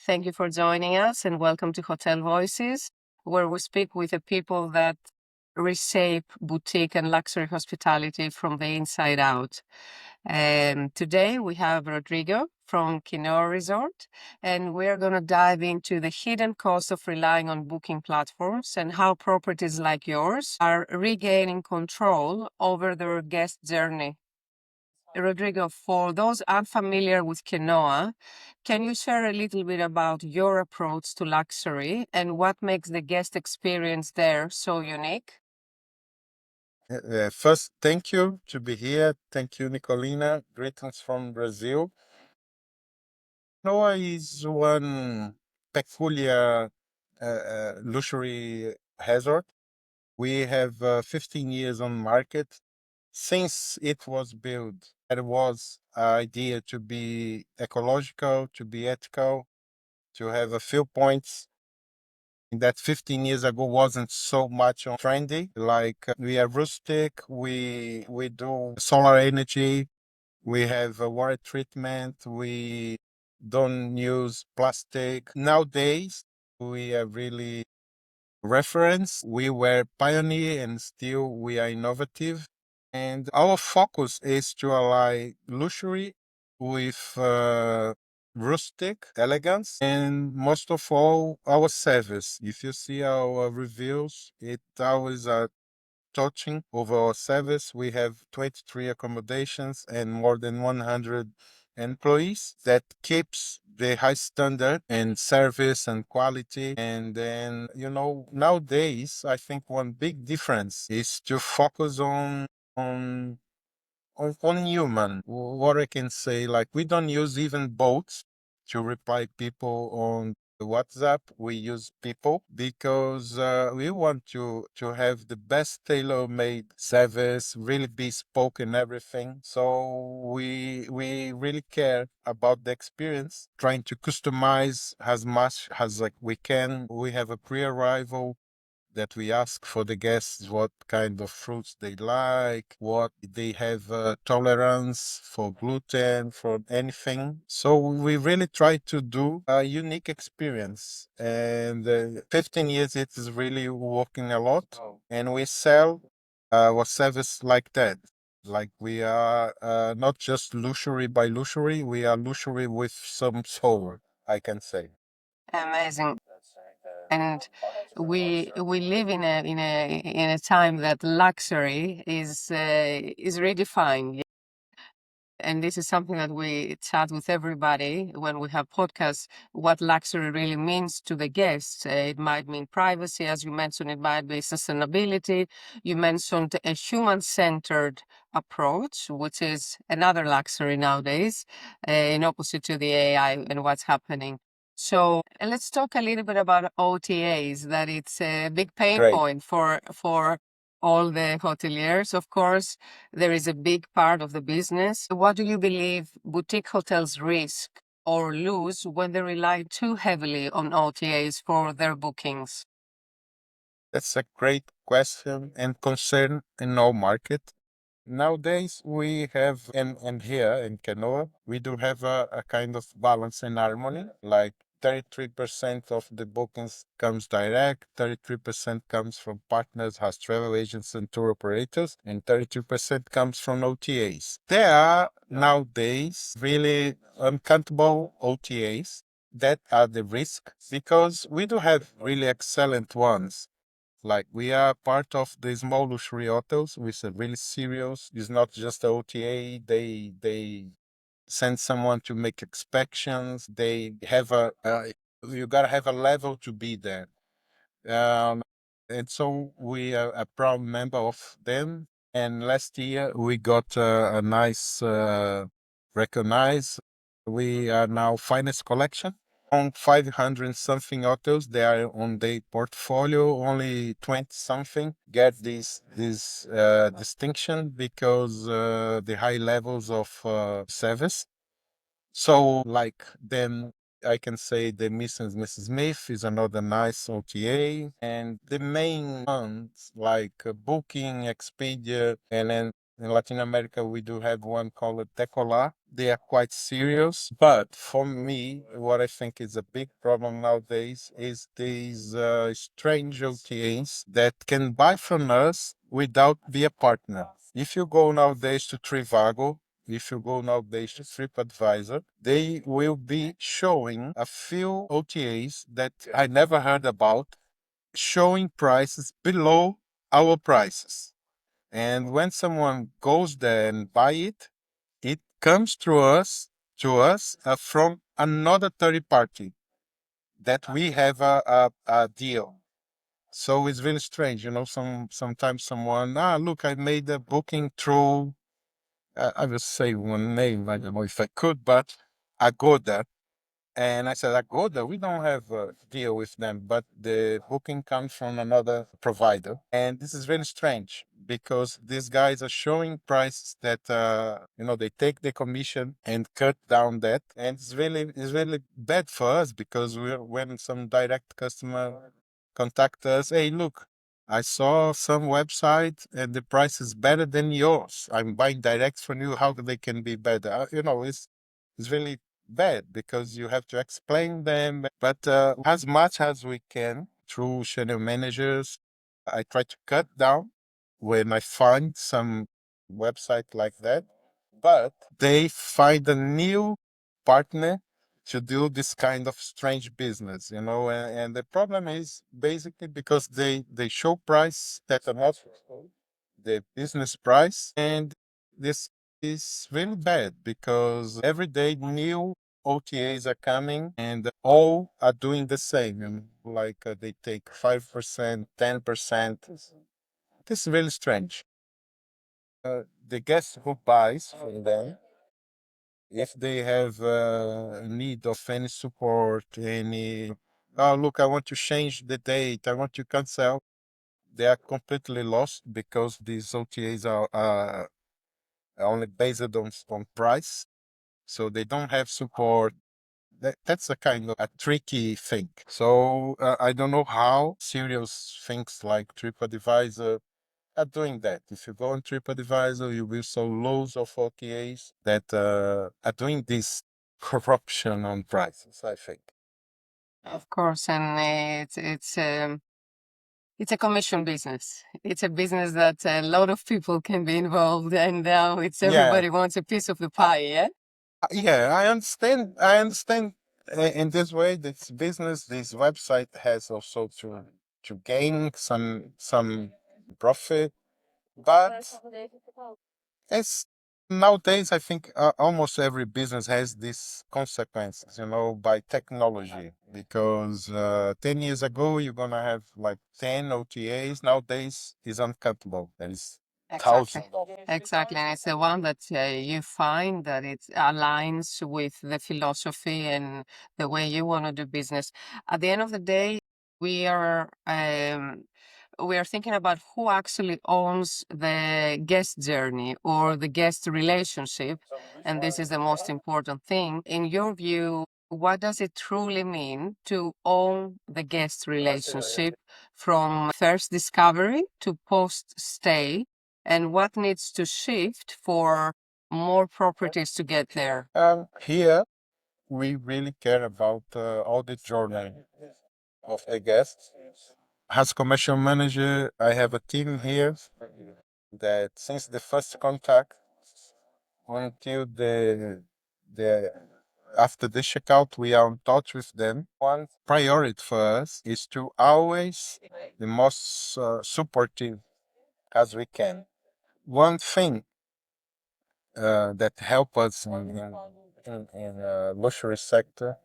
Thank you for joining us and welcome to Hotel Voices, where we speak with the people that reshape boutique and luxury hospitality from the inside out. And today we have Rodrigo from Kenoa Resort, and we're going to dive into the hidden cost of relying on booking platforms and how properties like yours are regaining control over their guest journey. Rodrigo, for those unfamiliar with Kenoa, can you share a little bit about your approach to luxury and what makes the guest experience there so unique? First, thank you to be here. Thank you, Nicolina. Greetings from Brazil. Noah is one peculiar luxury resort. We have 15 years on market. Since it was built, there was an idea to be ecological, to be ethical, to have a few points that 15 years ago wasn't so much on trendy. Like we are rustic, we do solar energy, we have a water treatment, we don't use plastic. Nowadays, we are really reference. We were pioneer and still we are innovative. And our focus is to ally luxury with rustic elegance and most of all our service. If you see our reviews, it always touching over our service. We have 23 accommodations and more than 100 employees that keeps the high standard and service and quality. And then, nowadays, I think one big difference is to focus on human. What I can say, like we don't use even boats to reply people on the WhatsApp. We use people because we want to have the best tailor-made service, really bespoke and everything. So we really care about the experience, trying to customize as much as like we can. We have a pre-arrival that we ask for the guests what kind of fruits they like, what they have tolerance for gluten, for anything. So we really try to do a unique experience. And 15 years, it is really working a lot. And we sell our service like that. Like we are not just luxury by luxury, we are luxury with some soul, I can say. Amazing. And we live in a time that luxury is redefined. And this is something that we chat with everybody when we have podcasts, what luxury really means to the guests. It might mean privacy, as you mentioned, it might be sustainability. You mentioned a human-centered approach, which is another luxury nowadays, in opposite to the AI and what's happening. So let's talk a little bit about OTAs, that it's a big pain Great. point for all the hoteliers. Of course, there is a big part of the business. What do you believe boutique hotels risk or lose when they rely too heavily on OTAs for their bookings? That's a great question and concern in our market. Nowadays, we have, and here in Kenoa, we do have a kind of balance and harmony. Like 33% of the bookings comes direct, 33% comes from partners, has travel agents and tour operators, and 32% comes from OTAs. There are nowadays really uncountable OTAs that are the risk because we do have really excellent ones. Like we are part of the small luxury hotels, which are really serious. It's not just a OTA. They send someone to make inspections. They have you gotta have a level to be there. Um, and so we are a proud member of them. And last year we got a nice recognize. We are now finest collection on 500 something hotels. They are on the portfolio. Only 20 something get this distinction because the high levels of service. So, like then I can say the Mrs. Smith is another nice OTA, and the main ones like Booking, Expedia, and then In Latin America, we do have one called Decolar. They are quite serious. But for me, what I think is a big problem nowadays is these strange OTAs that can buy from us without be a partner. If you go nowadays to Trivago, if you go nowadays to TripAdvisor, they will be showing a few OTAs that I never heard about, showing prices below our prices. And when someone goes there and buy it, it comes through us from another third party that we have a deal. So it's really strange, you know. Sometimes someone, look, I made a booking through. I will say one name. I don't know if I could, but Agoda. And I said, Agoda, we don't have a deal with them, but the booking comes from another provider. And this is very strange because these guys are showing prices that, they take the commission and cut down that. And it's really bad for us because when some direct customer contact us, hey, look, I saw some website and the price is better than yours. I'm buying direct from you. How they can be better? It's really bad because you have to explain them. But as much as we can through channel managers, I try to cut down when I find some website like that. But they find a new partner to do this kind of strange business, and the problem is basically because they show price that are not the business price, and this is really bad because every day new OTAs are coming and all are doing the same. Like they take 5%, 10%. This is really strange. The guest who buys from them, if they have need of any support, oh, look, I want to change the date, I want to cancel, they are completely lost because these OTAs are only based on price. So they don't have support. That's a kind of a tricky thing. So I don't know how serious things like TripAdvisor are doing that. If you go on TripAdvisor, you will see loads of OTAs that are doing this corruption on prices, I think. Of course, and it's a commission business. It's a business that a lot of people can be involved, and now it's Yeah. everybody wants a piece of the pie. Yeah. Yeah, I understand. I understand in this way, this business, this website has also to gain some profit, but it's nowadays I think almost every business has these consequences, by technology. Because 10 years ago you're gonna have like 10 OTAs. Nowadays is uncountable. There is Exactly. thousands. Exactly. And it's the one that you find that it aligns with the philosophy and the way you want to do business. At the end of the day, we are we are thinking about who actually owns the guest journey or the guest relationship. And this is the most important thing. In your view, what does it truly mean to own the guest relationship from first discovery to post stay? And what needs to shift for more properties to get there? Here we really care about all the journey of the guests. As commercial manager, I have a team here that since the first contact until the after the checkout, we are in touch with them. One priority for us is to always the most supportive as we can. One thing that help us in luxury sector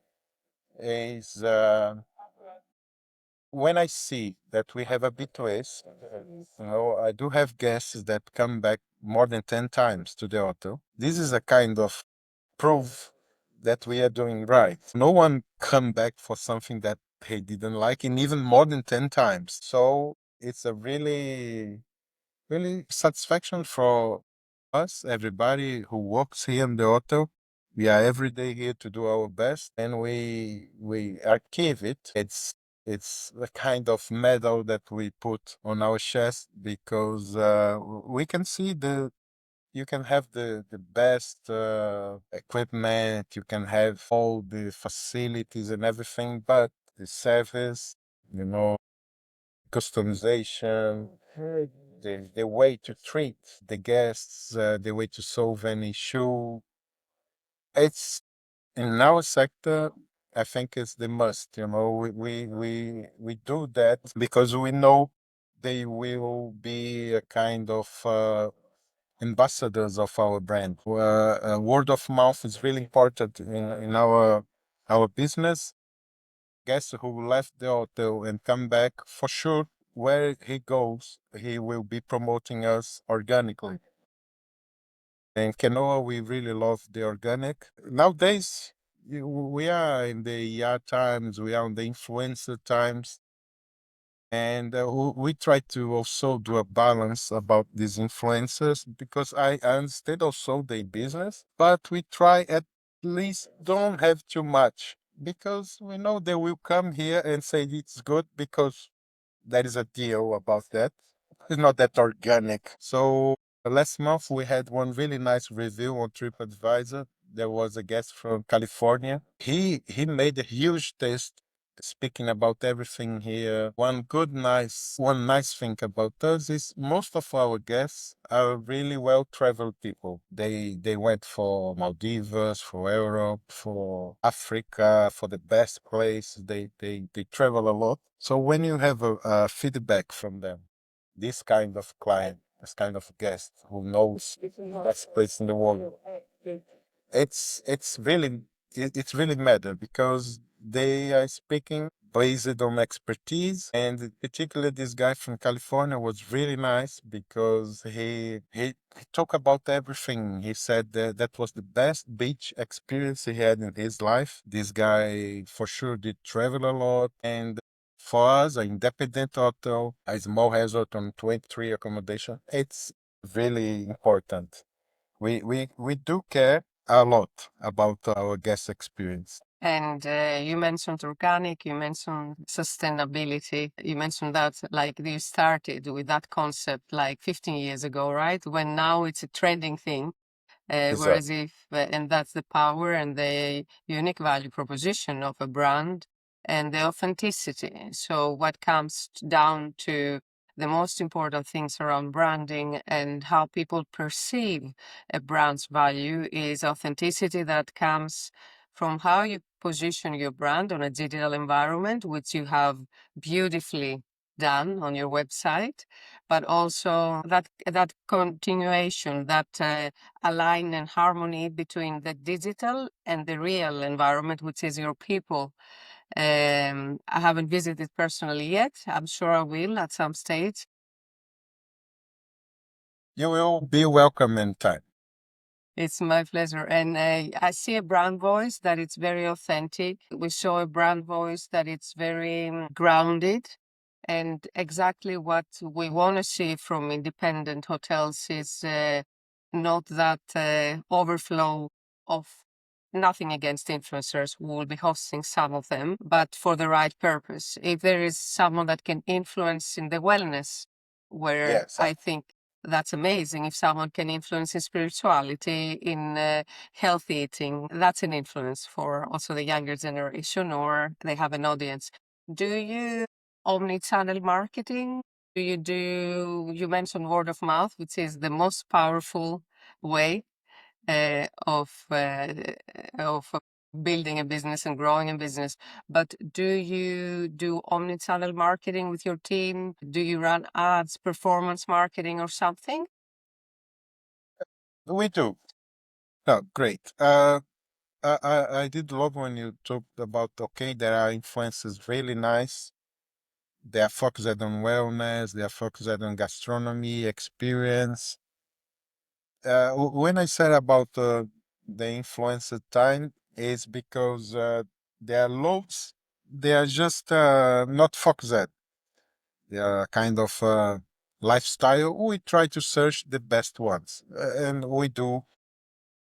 is when I see that we have a bit twist. I do have guests that come back more than 10 times to the hotel. This is a kind of proof that we are doing right. No one come back for something that they didn't like, and even more than 10 times. So it's a really, really satisfaction for us, everybody who works here in the hotel. We are every day here to do our best, and we archive it. It's a kind of medal that we put on our chest because we can see you can have the best equipment, you can have all the facilities and everything, but the service, you know, customization, the way to treat the guests, the way to solve an issue, it's in our sector. I think it's the must. You know, we do that because we know they will be a kind of ambassadors of our brand. Word of mouth is really important in our business. Guests who left the hotel and come back, for sure, where he goes, he will be promoting us organically. In Kenoa, we really love the organic. Nowadays, we are in the ER times, we are in the influencer times, and we try to also do a balance about these influencers because I understand also their business, but we try at least don't have too much because we know they will come here and say it's good because there is a deal about that. It's not that organic. So last month we had one really nice review on TripAdvisor. There was a guest from California. He made a huge test speaking about everything here. One nice thing about us is most of our guests are really well traveled people. They went for Maldives, for Europe, for Africa, for the best place. They travel a lot. So when you have a feedback from them, this kind of client, this kind of guest who knows best place in the world, it's really it's really matter because they are speaking based on expertise, and particularly this guy from California was really nice because he talked about everything. He said that that was the best beach experience he had in his life. This guy for sure did travel a lot, and for us, an independent hotel, a small resort on 23 accommodation, it's really important. We do care a lot about our guest experience. And you mentioned organic, you mentioned sustainability. You mentioned that like you started with that concept like 15 years ago, right? When now it's a trending thing. Whereas Exactly. if, and that's the power and the unique value proposition of a brand and the authenticity. So, what comes down to the most important things around branding and how people perceive a brand's value is authenticity that comes from how you position your brand on a digital environment, which you have beautifully done on your website, but also that continuation, that align and harmony between the digital and the real environment, which is your people. I haven't visited personally yet. I'm sure I will at some stage. You will be welcome in time. It's my pleasure. And I see a brand voice that it's very authentic. We saw a brand voice that it's very grounded. And exactly what we want to see from independent hotels is not that overflow of nothing against influencers. We will be hosting some of them, but for the right purpose. If there is someone that can influence in the wellness, where Yes, I think that's amazing. If someone can influence in spirituality, in healthy eating, that's an influence for also the younger generation, or they have an audience. Do you omni-channel marketing? You mentioned word of mouth, which is the most powerful way uh, of uh, of building a business and growing a business. But do you do omni-channel marketing with your team? Do you run ads, performance marketing, or something? we do. Oh, great. I did love when you talked about, okay, there are influences really nice. They are focused on wellness, they are focused on gastronomy, experience. When I said about the influencer time is because they are loads, they are just not focused. They are kind of lifestyle. We try to search the best ones, and we do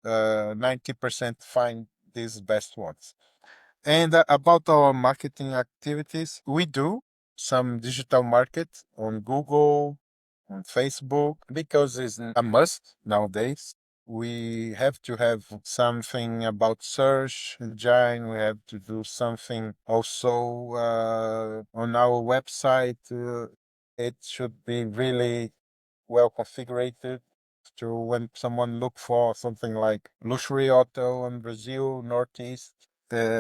90% find these best ones. And about our marketing activities, we do some digital market on Google, on Facebook because it's a must nowadays. We have to have something about search engine. We have to do something also on our website. It should be really well configured to when someone look for something like luxury auto in Brazil, Northeast,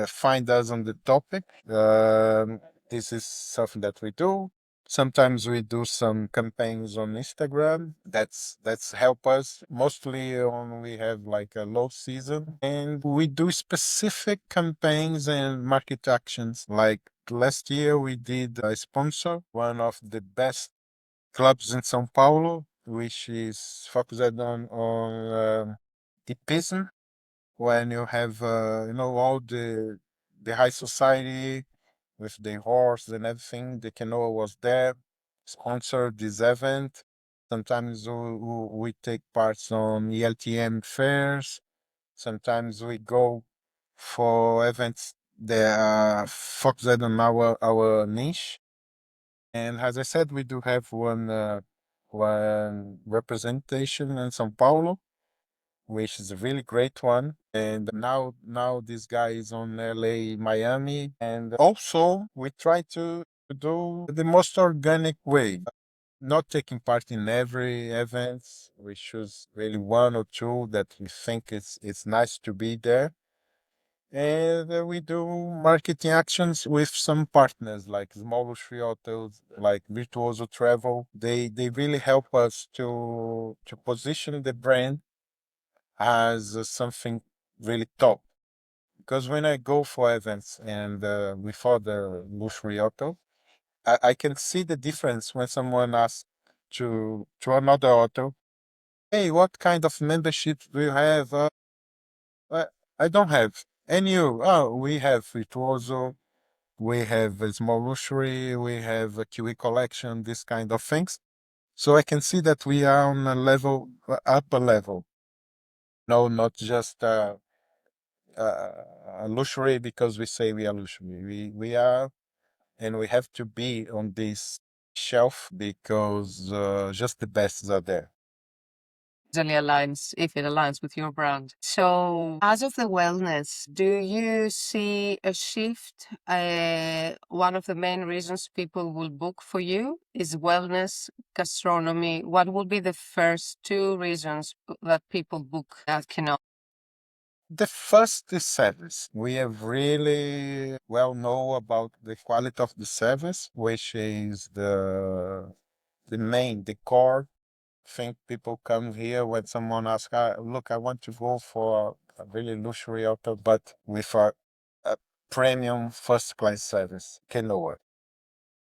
find us on the topic. This is something that we do. Sometimes we do some campaigns on Instagram. That's help us mostly when we have like a low season, and we do specific campaigns and market actions. Like last year, we did a sponsor one of the best clubs in São Paulo, which is focused on hipism. When you have all the high society with the horse and everything, the canoe was there, sponsored this event. Sometimes we take parts on ELTM fairs. Sometimes we go for events that are focused on our niche. And as I said, we do have one representation in São Paulo, which is a really great one. And now this guy is on LA, Miami, and also we try to do the most organic way, not taking part in every event. We choose really one or two that we think it's nice to be there. And we do marketing actions with some partners like small luxury hotels, like Virtuoso Travel. They really help us to position the brand as something really top. Because when I go for events and before the luxury hotel, I can see the difference when someone asks to another hotel, "Hey, what kind of membership do you have?" I, I don't have. And you? Oh, we have Virtuoso. We have a small luxury, we have a QE collection, this kind of things. So I can see that we are on a level, upper level. No, not just a luxury because we say we are luxury. We are, and we have to be on this shelf because just the best are there. Easily aligns if it aligns with your brand. So, as of the wellness, do you see a shift? One of the main reasons people will book for you is wellness, gastronomy. What will be the first two reasons that people book at Kenoa? The first is service. We have really well know about the quality of the service, which is the core thing people come here when someone asks, look, I want to go for a really luxury hotel, but with a premium first class service. Kenoa.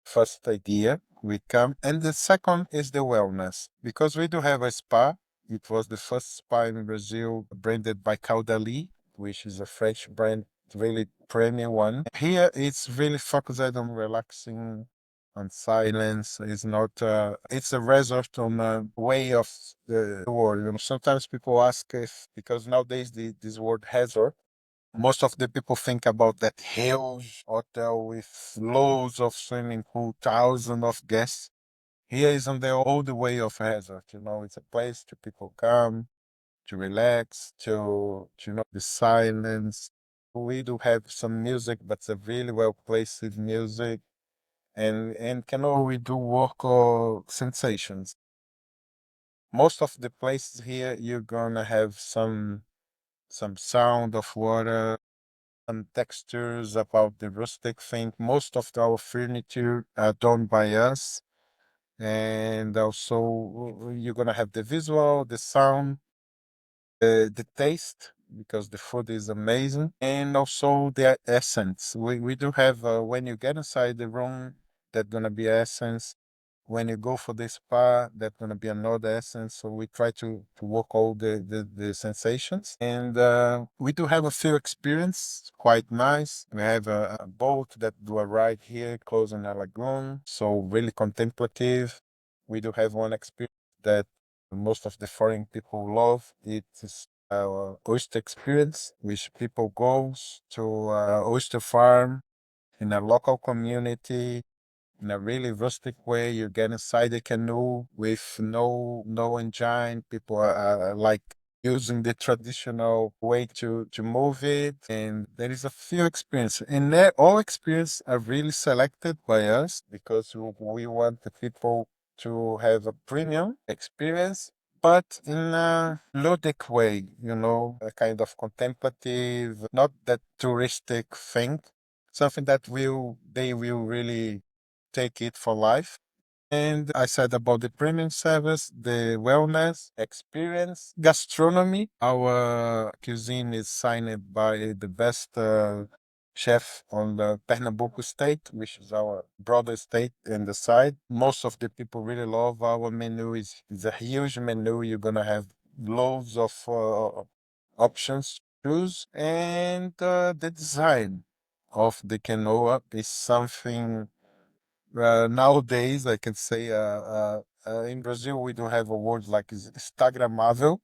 First idea we come. And the second is the wellness, because we do have a spa. It was the first spa in Brazil branded by Caudalie, which is a French brand, really premium one. Here it's really focused on relaxing, on silence. It's not, it's a resort on a way of the world. Sometimes people ask if, because nowadays this word resort, most of the people think about that huge hotel with loads of swimming pool, thousands of guests. Here is on the old way of resort. It's a place to people come to relax, to know the silence. We do have some music, but it's a really well placed music. And we do work on sensations. Most of the places here, you're gonna have some sound of water, some textures about the rustic thing. Most of our furniture are done by us. And also, you're going to have the visual, the sound, the taste, because the food is amazing, and also the essence. We do have, when you get inside the room, that's going to be essence. When you go for the spa, that's going to be another essence. So we try to work all the sensations. And we do have a few experience, quite nice. We have a boat that do a ride here close in a lagoon. So really contemplative. We do have one experience that most of the foreign people love. It is our oyster experience, which people goes to oyster farm in a local community, in a really rustic way. You get inside the canoe with no engine. People are like using the traditional way to move it, and there is a few experiences, and all experiences are really selected by us because we want the people to have a premium experience, but in a ludic way, a kind of contemplative, not that touristic thing, something that they will really take it for life. And I said about the premium service, the wellness experience, gastronomy. Our cuisine is signed by the best chef on the Pernambuco state, which is our brother state in the side. Most of the people really love our menu. Is a huge menu. You're gonna have loads of options to choose, and the design of the canoa is something nowadays, I can say in Brazil, we don't have a word like Instagrammável.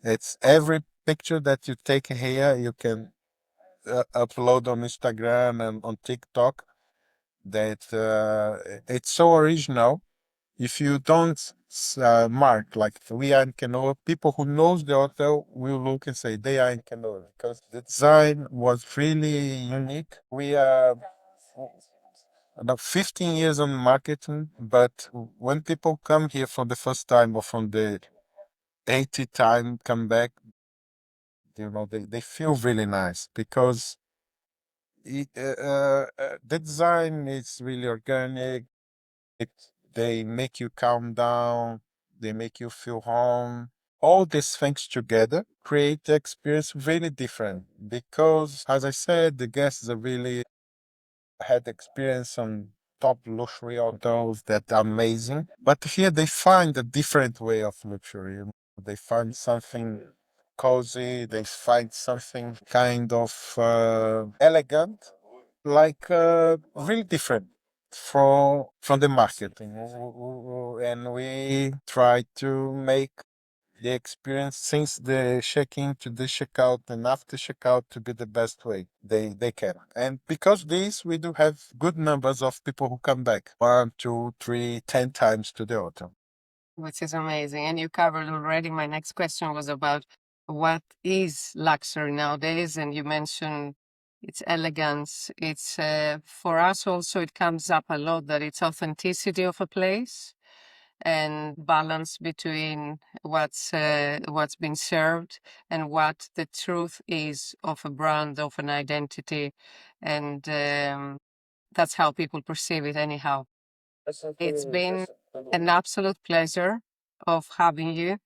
It's every picture that you take here, you can upload on Instagram and on TikTok. That it's so original. If you don't mark like we are in Kenoa, people who knows the hotel will look and say they are in Kenoa because the design was really unique. We are about 15 years on marketing, but when people come here for the first time or from the 80th time come back, they feel really nice because the design is really organic. It, they make you calm down. They make you feel home. All these things together create the experience really different because, as I said, the guests are really had experience on top luxury hotels that are amazing. But here they find a different way of luxury. They find something cozy. They find something kind of elegant, like really different from the marketing. And we try to make the experience since the check-in to the checkout and after checkout to be the best way they can. And because this, we do have good numbers of people who come back 1, 2, 3, 10 times to the hotel. Which is amazing. And you covered already. My next question was about what is luxury nowadays, and you mentioned its elegance. It's for us also. It comes up a lot that it's authenticity of a place and balance between what's been served and what the truth is of a brand, of an identity, and that's how people perceive it anyhow. It's been an absolute pleasure of having you